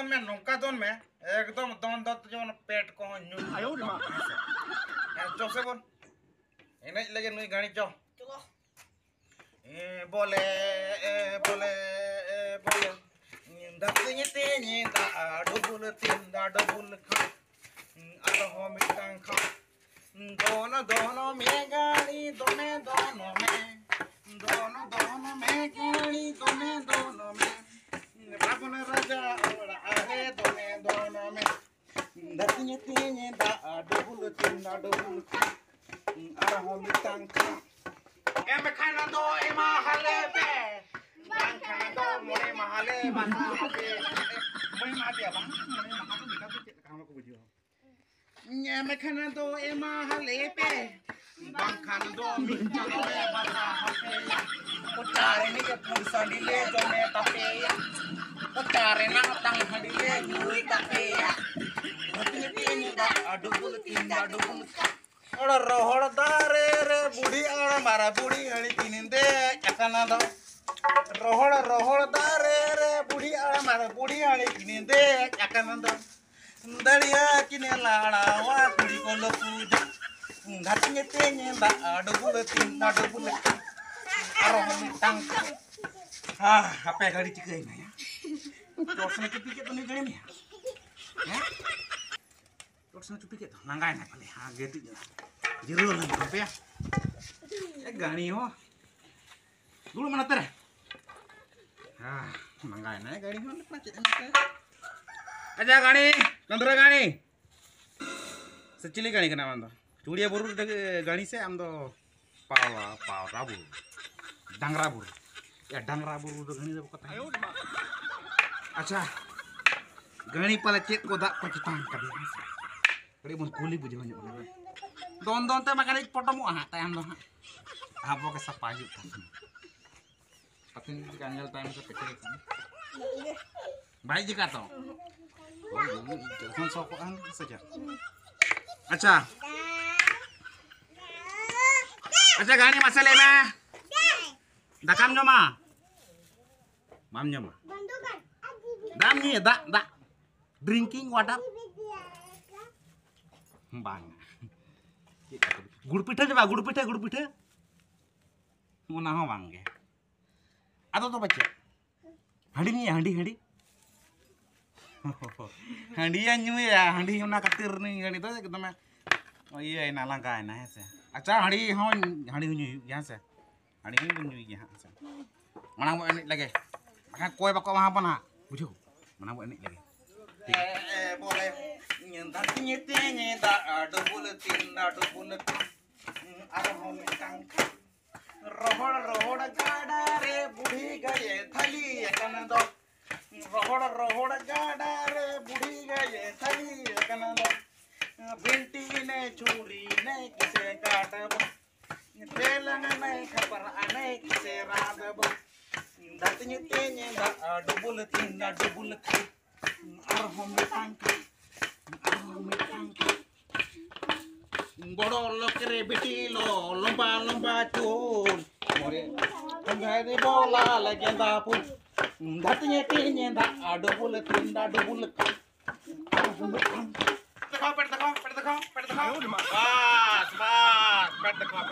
दोन में नौका दोन में एकदम दोन दो जो पेट को न्यू आयो रे मा जो से बोल एने लगे नुई गाड़ी जो बोले बोले बोले दतिंग तेनी दा डबुल तीन दा डबुल खा अरो हो मिटांग खा दोनों दोनों में गाड़ी दोनों दोनों में गाड़ी दोनों में रावण राजा और आहे दोनों में दतिंग तेनी दा डबुल तीन दा डबुल खा अरो हो मिटांग खा em खाना दो एमा हले पे bang खाना दो मोरे mahale bang hati मोरे mati abang मोरे mahale kita tuh kamu aku bujuk em खाना दो एमा हले पे bang खाना दो minta gue bata hati utare ni ke pulsa dile jome tapi utare na tang hadile nyui tapi hati ni ba adu bul tinda adu bul और रोहड़ दारे रे बूढ़ी और मारा बूढ़ी हड़ी तीन दे एकना दो रोहड़ रोहड़ दारे रे बूढ़ी और मारा बूढ़ी हड़ी तीन दे एकना दो दरिया किने लाड़ा वा कुड़ी को लो पूजा घाटिंगे तेने दा डबुल तीन दा डबुल और हम टांग हां apa गाड़ी चिकई ना या टोसने के पीछे तो नहीं गड़ी में हैं टोसने चुपी के तो नंगाय ना पले हां गेटी जरूर apa ya गाड़ी हो dulu mana ter नंगाय ना गाड़ी हो aja गाड़ी नंदरा गाड़ी सचिली गाड़ी के नाम दो चूड़िया बुरु गाड़ी से हम दो पाव राबू डांगरा बुरु या डांगरा बुरु दो गाड़ी दो कथा अच्छा गाड़ी पला चेक को दा को चितान कदी कड़ी मन कुली बुझो ᱧᱚᱜ दोन दोन ते मकने पटमो हा तायम दो हा आबो के सपा हिउ था पतिन गांगल टाइम से पेटे भाई जी का तो जल्दी सो को आन सजा अच्छा अच्छा गानी मसाले में दकाम जमा माम जमा दाम नी दा ड्रिंकिंग वाटर bang गुड़ पिठा जब गुड़ पिठा मुना हो बांगे आदो तो बच्चे हंडी नहीं हंडी हंडी हंडी या न्यू या हंडी उना कतिर नहीं गनी तो एकदम ये नाला का है ना ऐसे अच्छा हंडी हो हंडी न्यू यहाँ से हंडी न्यू यहाँ से मना वो एने लगे मना कोई बको वहाँ बना बुझो मना वो एने लगे boleh nyentangnya tinya da double tin da double arho mitang rohod gada re budi gaye thali ekana do rohod gada re budi gaye thali ekana do binti ne churi ne kise kaatabo telang ne khabar ane kise raadabo datnya tinya da double tin da double arho mitang बड़ो लोकरे बेटी लो लंबा लंबा चोल मोरे अंगारे बोला लगे दापुर धतने तीने दा double तीन दा डबुल देखो पेट देखो बस पेट देखो